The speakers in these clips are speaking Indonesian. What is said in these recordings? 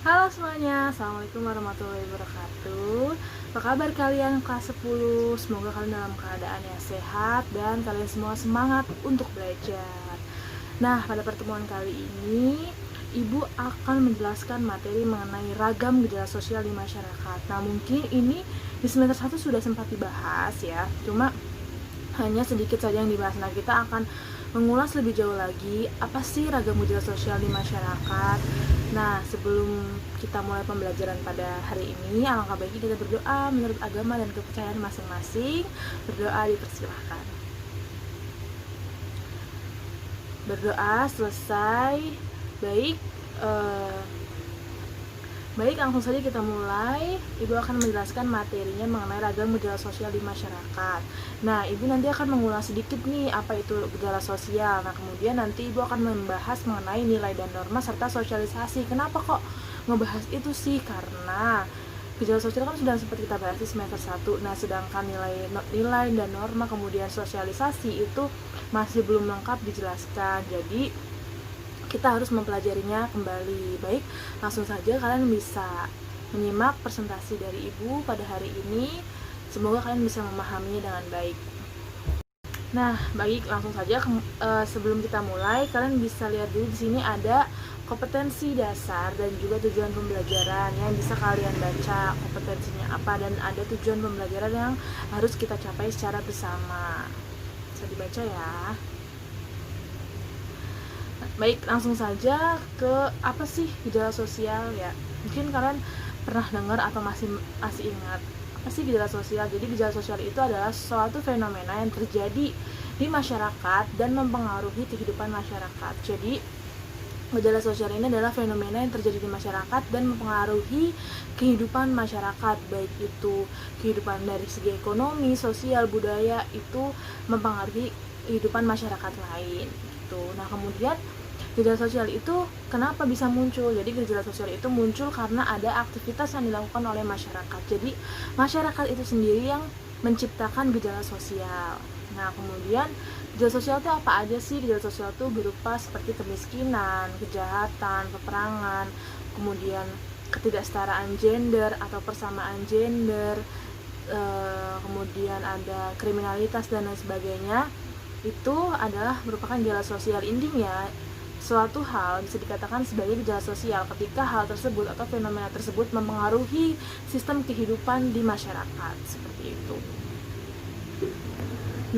Halo semuanya, Assalamualaikum warahmatullahi wabarakatuh. Apa kabar kalian kelas 10? Semoga kalian dalam keadaan yang sehat dan kalian semua semangat untuk belajar. Nah, pada pertemuan kali ini Ibu akan menjelaskan materi mengenai ragam gejala sosial di masyarakat. Nah, mungkin ini di semester 1 sudah sempat dibahas ya, cuma hanya sedikit saja yang dibahas. Nah, kita akan mengulas lebih jauh lagi apa sih ragam gejala sosial di masyarakat. Nah, sebelum kita mulai pembelajaran pada hari ini, alangkah baiknya kita berdoa menurut agama dan kepercayaan masing-masing. Berdoa dipersilahkan. Berdoa selesai. Baik, eh, Baik, langsung saja kita mulai. Ibu akan menjelaskan materinya mengenai ragam gejala sosial di masyarakat. Nah, Ibu nanti akan mengulas sedikit nih apa itu gejala sosial. Nah, kemudian nanti Ibu akan membahas mengenai nilai dan norma serta sosialisasi. Kenapa kok ngebahas itu sih? Karena gejala sosial kan sudah sempat kita bahas di semester 1. Nah, sedangkan nilai dan norma kemudian sosialisasi itu masih belum lengkap dijelaskan. Jadi kita harus mempelajarinya kembali. Baik, langsung saja kalian bisa menyimak presentasi dari Ibu pada hari ini. Semoga kalian bisa memahaminya dengan baik. Nah, baik, langsung saja sebelum kita mulai, kalian bisa lihat dulu di sini ada kompetensi dasar dan juga tujuan pembelajaran yang bisa kalian baca kompetensinya apa, dan ada tujuan pembelajaran yang harus kita capai secara bersama. Bisa dibaca ya. Baik, langsung saja ke apa sih gejala sosial ya. Mungkin kalian pernah dengar atau masih ingat apa sih gejala sosial. Jadi gejala sosial itu adalah suatu fenomena yang terjadi di masyarakat dan mempengaruhi kehidupan masyarakat. Jadi gejala sosial ini adalah fenomena yang terjadi di masyarakat dan mempengaruhi kehidupan masyarakat, baik itu kehidupan dari segi ekonomi, sosial, budaya, itu mempengaruhi kehidupan masyarakat lain gitu. Nah, kemudian gejala sosial itu kenapa bisa muncul? Jadi gejala sosial itu muncul karena ada aktivitas yang dilakukan oleh masyarakat. Jadi masyarakat itu sendiri yang menciptakan gejala sosial. Nah, kemudian gejala sosial itu apa aja sih? Gejala sosial itu berupa seperti kemiskinan, kejahatan, peperangan, kemudian ketidaksetaraan gender atau persamaan gender, kemudian ada kriminalitas dan lain sebagainya. Itu adalah merupakan gejala sosial. Intinya suatu hal bisa dikatakan sebagai gejala sosial ketika hal tersebut atau fenomena tersebut mempengaruhi sistem kehidupan di masyarakat, seperti itu.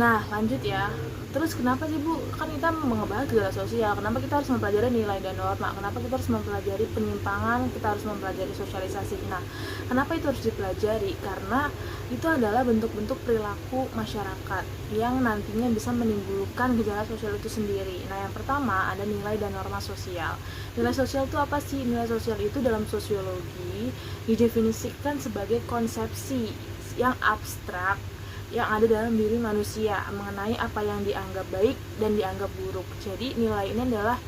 Nah, lanjut ya. Terus kenapa sih Bu? Kan kita mengebahas gejala sosial. Kenapa kita harus mempelajari nilai dan norma? Kenapa kita harus mempelajari penyimpangan? Kita harus mempelajari sosialisasi. Nah, kenapa itu harus dipelajari? Karena itu adalah bentuk-bentuk perilaku masyarakat yang nantinya bisa menimbulkan gejala sosial itu sendiri. Nah, yang pertama ada nilai dan norma sosial. Nilai sosial itu apa sih? Nilai sosial itu dalam sosiologi didefinisikan sebagai konsepsi yang abstrak yang ada dalam diri manusia mengenai apa yang dianggap baik dan dianggap buruk. Jadi nilai ini adalah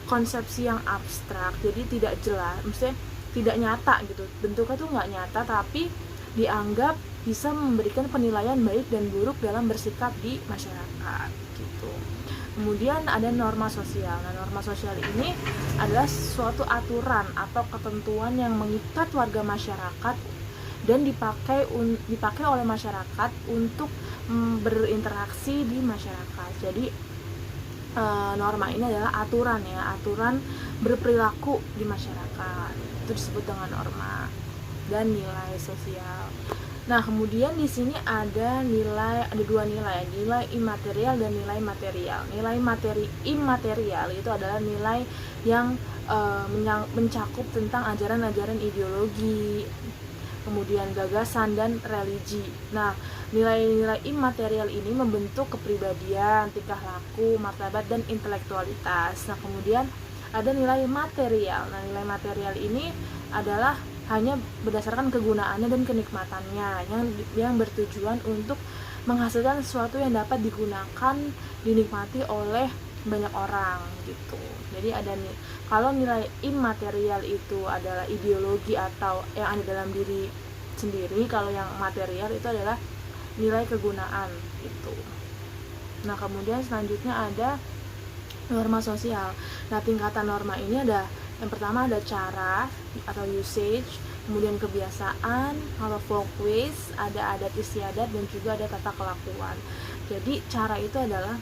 konsepsi yang abstrak, jadi tidak jelas, maksudnya tidak nyata gitu. Bentuknya tuh nggak nyata, tapi dianggap bisa memberikan penilaian baik dan buruk dalam bersikap di masyarakat gitu. Kemudian ada norma sosial. Nah, norma sosial ini adalah suatu aturan atau ketentuan yang mengikat warga masyarakat dan dipakai oleh masyarakat untuk berinteraksi di masyarakat. Jadi norma ini adalah aturan ya, aturan berperilaku di masyarakat. Itu disebut dengan norma dan nilai sosial. Nah, kemudian di sini ada dua nilai imaterial dan nilai material. Nilai imaterial itu adalah nilai yang mencakup tentang ajaran-ajaran ideologi, kemudian gagasan dan religi. Nah, nilai-nilai imaterial ini membentuk kepribadian, tingkah laku, martabat dan intelektualitas. Nah, kemudian ada nilai material. Nah, nilai material ini adalah hanya berdasarkan kegunaannya dan kenikmatannya yang bertujuan untuk menghasilkan sesuatu yang dapat digunakan, dinikmati oleh banyak orang gitu. Jadi ada kalau nilai imaterial itu adalah ideologi atau yang ada dalam diri sendiri, kalau yang material itu adalah nilai kegunaan itu. Nah, kemudian selanjutnya ada norma sosial. Nah, tingkatan norma ini ada Yang pertama ada cara atau usage, kemudian kebiasaan, kalau folkways, ada adat istiadat, dan juga ada tata kelakuan. Jadi cara itu adalah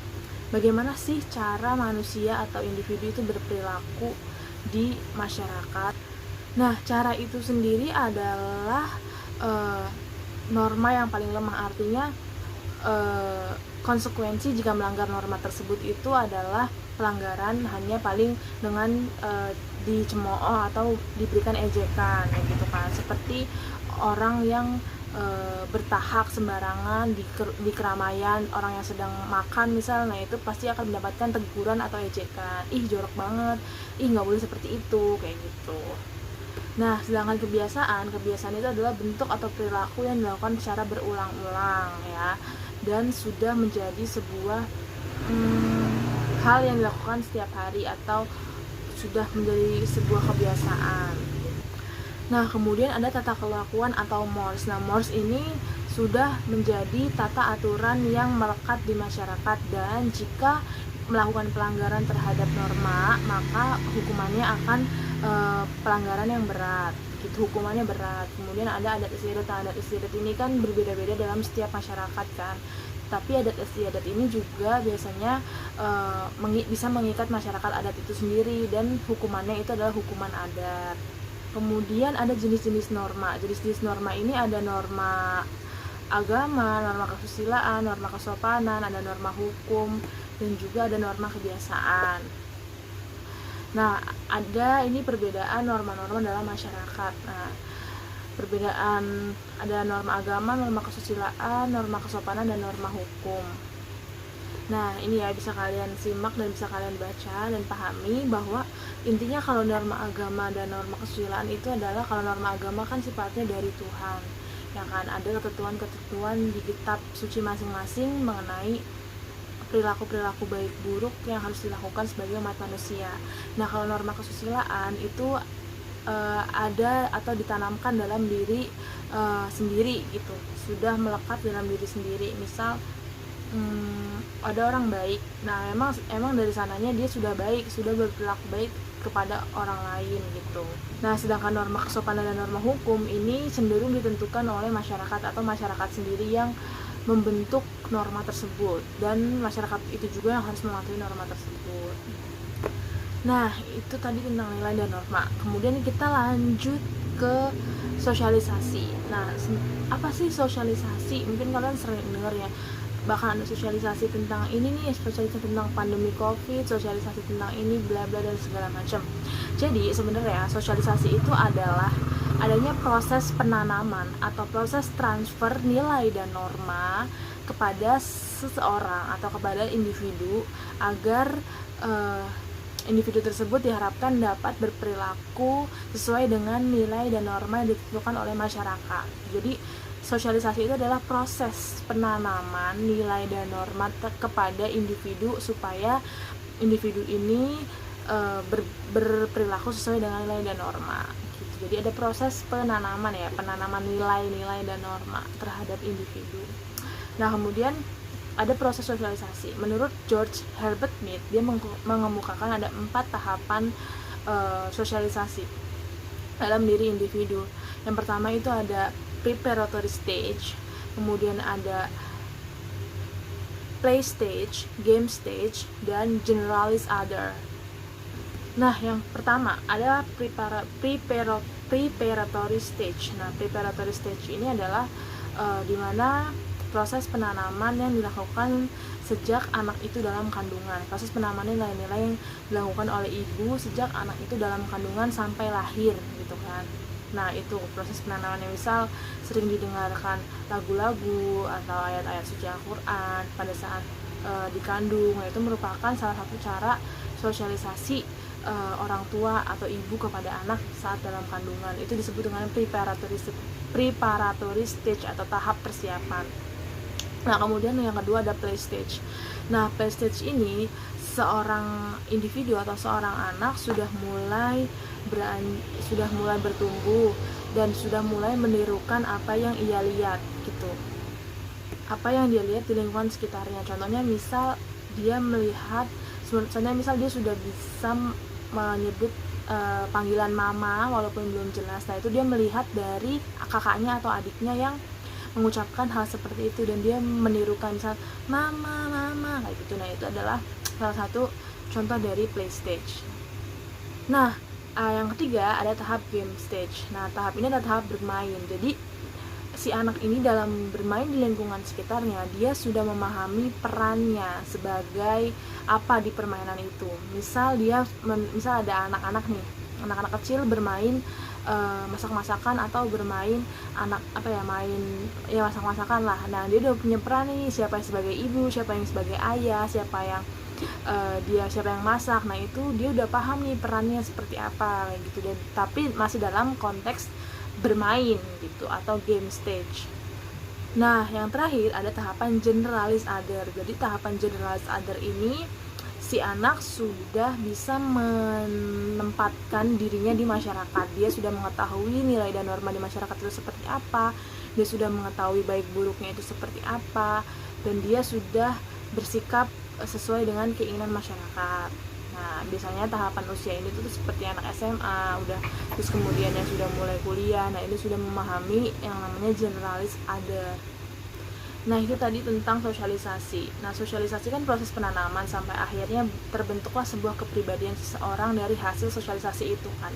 bagaimana sih cara manusia atau individu itu berperilaku di masyarakat. Nah, cara itu sendiri adalah norma yang paling lemah, artinya konsekuensi jika melanggar norma tersebut itu adalah pelanggaran hanya paling dengan dicemooh atau diberikan ejekan, gitu kan, seperti orang yang bertahak sembarangan di keramaian, orang yang sedang makan misalnya, itu pasti akan mendapatkan teguran atau ejekan, ih jorok banget, ih nggak boleh seperti itu, kayak gitu. Nah, sedangkan kebiasaan itu adalah bentuk atau perilaku yang dilakukan secara berulang-ulang ya, dan sudah menjadi sebuah hal yang dilakukan setiap hari atau sudah menjadi sebuah kebiasaan. Nah, kemudian ada tata kelakuan atau mores. Nah, mores ini sudah menjadi tata aturan yang melekat di masyarakat, dan jika melakukan pelanggaran terhadap norma, maka hukumannya akan pelanggaran yang berat, gitu, hukumannya berat. Kemudian ada adat istiadat. Nah, adat istiadat ini kan berbeda-beda dalam setiap masyarakat kan, tapi adat istiadat ini juga biasanya bisa mengikat masyarakat adat itu sendiri, dan hukumannya itu adalah hukuman adat. Kemudian ada jenis-jenis norma. Jenis-jenis norma ini ada norma agama, norma kesusilaan, norma kesopanan, ada norma hukum, dan juga ada norma kebiasaan. Nah, ada ini perbedaan norma-norma dalam masyarakat. Nah, perbedaan ada norma agama, norma kesusilaan, norma kesopanan, dan norma hukum. Nah, ini ya bisa kalian simak dan bisa kalian baca dan pahami bahwa intinya kalau norma agama dan norma kesusilaan itu adalah, kalau norma agama kan sifatnya dari Tuhan, ya kan, ada ketentuan-ketentuan di kitab suci masing-masing mengenai perilaku-perilaku baik buruk yang harus dilakukan sebagai umat manusia. Nah, kalau norma kesusilaan itu ada atau ditanamkan dalam diri sendiri gitu, sudah melekat dalam diri sendiri. Misal ada orang baik, nah emang dari sananya dia sudah baik, sudah berperilaku baik kepada orang lain gitu. Nah, sedangkan norma kesopanan dan norma hukum ini cenderung ditentukan oleh masyarakat atau masyarakat sendiri yang membentuk norma tersebut, dan masyarakat itu juga yang harus mematuhi norma tersebut. Nah, itu tadi tentang nilai dan norma. Kemudian kita lanjut ke sosialisasi. Nah, apa sih sosialisasi? Mungkin kalian sering dengar ya, bahkan ada sosialisasi tentang ini nih, sosialisasi tentang pandemi COVID, sosialisasi tentang ini bla bla dan segala macam. Jadi sebenarnya sosialisasi itu adalah adanya proses penanaman atau proses transfer nilai dan norma kepada seseorang atau kepada individu, agar individu tersebut diharapkan dapat berperilaku sesuai dengan nilai dan norma yang ditentukan oleh masyarakat. Jadi sosialisasi itu adalah proses penanaman nilai dan norma kepada individu supaya individu ini berperilaku sesuai dengan nilai dan norma gitu. Jadi ada proses penanaman ya, penanaman nilai-nilai dan norma terhadap individu. Nah, kemudian ada proses sosialisasi. Menurut George Herbert Mead, dia mengemukakan ada 4 tahapan sosialisasi dalam diri individu. Yang pertama itu ada preparatory stage, kemudian ada play stage, game stage, dan generalist other. Nah, yang pertama adalah preparatory stage. Nah, preparatory stage ini adalah dimana proses penanaman yang dilakukan sejak anak itu dalam kandungan. Proses penanaman nilai-nilai yang dilakukan oleh ibu sejak anak itu dalam kandungan sampai lahir, gitu kan. Nah, itu proses penanaman yang misal sering didengarkan lagu-lagu atau ayat-ayat suci Al-Quran pada saat dikandung. Nah, itu merupakan salah satu cara sosialisasi orang tua atau ibu kepada anak saat dalam kandungan. Itu disebut dengan preparatory stage atau tahap persiapan. Nah, kemudian yang kedua ada play stage. Nah, play stage ini seorang individu atau seorang anak sudah mulai bertumbuh dan sudah mulai menirukan apa yang ia lihat gitu. Apa yang dia lihat di lingkungan sekitarnya. Contohnya misal dia sudah bisa menyebut panggilan mama walaupun belum jelas. Nah itu dia melihat dari kakaknya atau adiknya yang mengucapkan hal seperti itu dan dia menirukan, misal mama mama kayak gitu. Nah itu adalah salah satu contoh dari play stage. Nah yang ketiga ada tahap game stage. Nah tahap ini adalah tahap bermain. Jadi si anak ini dalam bermain di lingkungan sekitarnya, dia sudah memahami perannya sebagai apa di permainan itu. Misal misal ada anak-anak nih, anak-anak kecil bermain masak-masakan atau bermain main masak-masakan lah. Nah dia udah punya peran nih, siapa yang sebagai ibu, siapa yang sebagai ayah, siapa yang masak. Nah itu dia udah paham nih perannya seperti apa kayak gitu. Dan tapi masih dalam konteks bermain gitu atau game stage. Nah yang terakhir ada tahapan generalis other. Jadi tahapan generalis other ini si anak sudah bisa menempatkan dirinya di masyarakat. Dia sudah mengetahui nilai dan norma di masyarakat itu seperti apa, dia sudah mengetahui baik buruknya itu seperti apa, dan dia sudah bersikap sesuai dengan keinginan masyarakat. Nah, biasanya tahapan usia ini tuh seperti anak SMA, terus kemudian yang sudah mulai kuliah. Nah, ini sudah memahami yang namanya generalis other. Nah, itu tadi tentang sosialisasi. Nah, sosialisasi kan proses penanaman sampai akhirnya terbentuklah sebuah kepribadian seseorang dari hasil sosialisasi itu kan.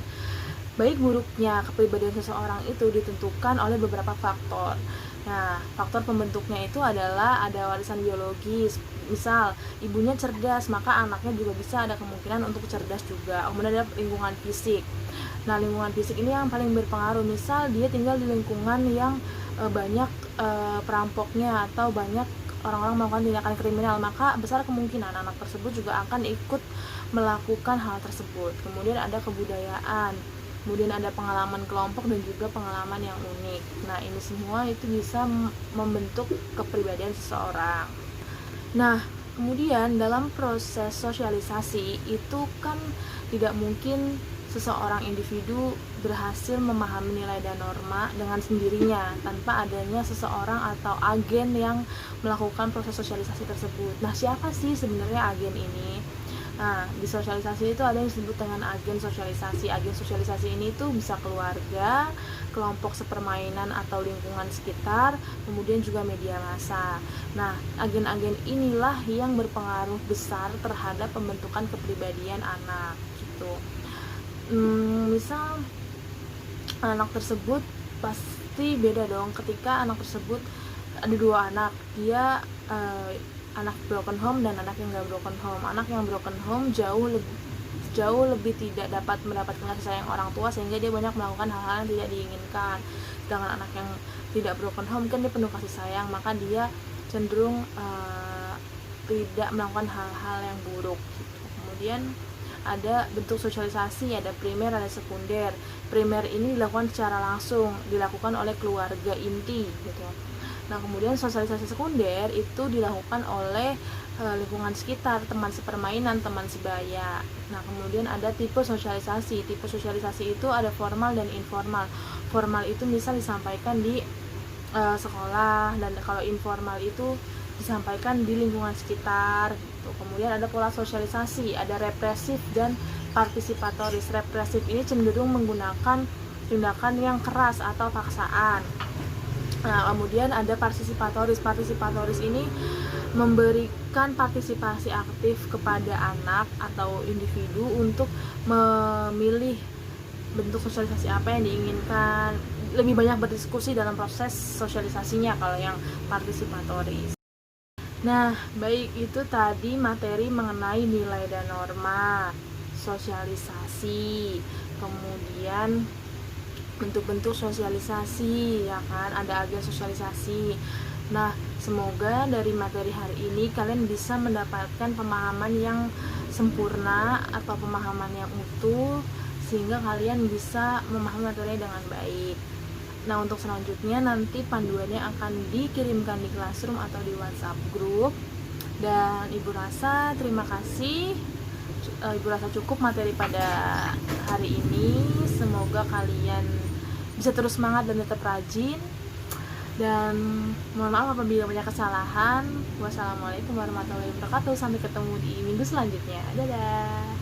Baik buruknya kepribadian seseorang itu ditentukan oleh beberapa faktor. Nah, faktor pembentuknya itu adalah ada warisan biologis. Misal, ibunya cerdas, maka anaknya juga bisa ada kemungkinan untuk cerdas juga. Kemudian ada lingkungan fisik. Nah, lingkungan fisik ini yang paling berpengaruh. Misal, dia tinggal di lingkungan yang banyak perampoknya atau banyak orang-orang melakukan tindakan kriminal, maka besar kemungkinan anak tersebut juga akan ikut melakukan hal tersebut. Kemudian ada kebudayaan. Kemudian ada pengalaman kelompok dan juga pengalaman yang unik. Nah, ini semua itu bisa membentuk kepribadian seseorang. Nah, kemudian dalam proses sosialisasi itu kan tidak mungkin seseorang individu berhasil memahami nilai dan norma dengan sendirinya tanpa adanya seseorang atau agen yang melakukan proses sosialisasi tersebut. Nah, siapa sih sebenarnya agen ini? Nah, di sosialisasi itu ada yang disebut dengan agen sosialisasi. Agen sosialisasi ini tuh bisa keluarga, kelompok sepermainan atau lingkungan sekitar, kemudian juga media massa. Nah, agen-agen inilah yang berpengaruh besar terhadap pembentukan kepribadian anak gitu. Misal anak tersebut pasti beda dong ketika anak tersebut ada dua anak, dia anak broken home dan anak yang gak broken home. Anak yang broken home jauh lebih tidak dapat mendapatkan kasih sayang orang tua sehingga dia banyak melakukan hal-hal yang tidak diinginkan. Sedangkan anak yang tidak broken home kan dia penuh kasih sayang, maka dia cenderung tidak melakukan hal-hal yang buruk gitu. Kemudian ada bentuk sosialisasi, ada primer, ada sekunder. Primer ini dilakukan secara langsung, dilakukan oleh keluarga inti gitu. Nah, kemudian sosialisasi sekunder itu dilakukan oleh lingkungan sekitar, teman sepermainan, teman sebaya. Nah, kemudian ada tipe sosialisasi. Tipe sosialisasi itu ada formal dan informal. Formal itu misal disampaikan di sekolah, dan kalau informal itu disampaikan di lingkungan sekitar gitu. Kemudian ada pola sosialisasi, ada represif dan partisipatoris. Represif ini cenderung menggunakan tindakan yang keras atau paksaan. Nah, kemudian ada partisipatoris. Partisipatoris ini memberikan partisipasi aktif kepada anak atau individu untuk memilih bentuk sosialisasi apa yang diinginkan. Lebih banyak berdiskusi dalam proses sosialisasinya kalau yang partisipatoris. Nah, baik, itu tadi materi mengenai nilai dan norma, sosialisasi, kemudian bentuk-bentuk sosialisasi, ya kan, ada agen sosialisasi. Nah, semoga dari materi hari ini kalian bisa mendapatkan pemahaman yang sempurna atau pemahaman yang utuh sehingga kalian bisa memahami materinya dengan baik. Nah, untuk selanjutnya nanti panduannya akan dikirimkan di Classroom atau di WhatsApp group. Dan Ibu rasa terima kasih. Ibu rasa cukup materi pada hari ini. Semoga kalian bisa terus semangat dan tetap rajin. Dan mohon maaf apabila banyak kesalahan. Wassalamualaikum warahmatullahi wabarakatuh. Sampai ketemu di minggu selanjutnya. Dadah.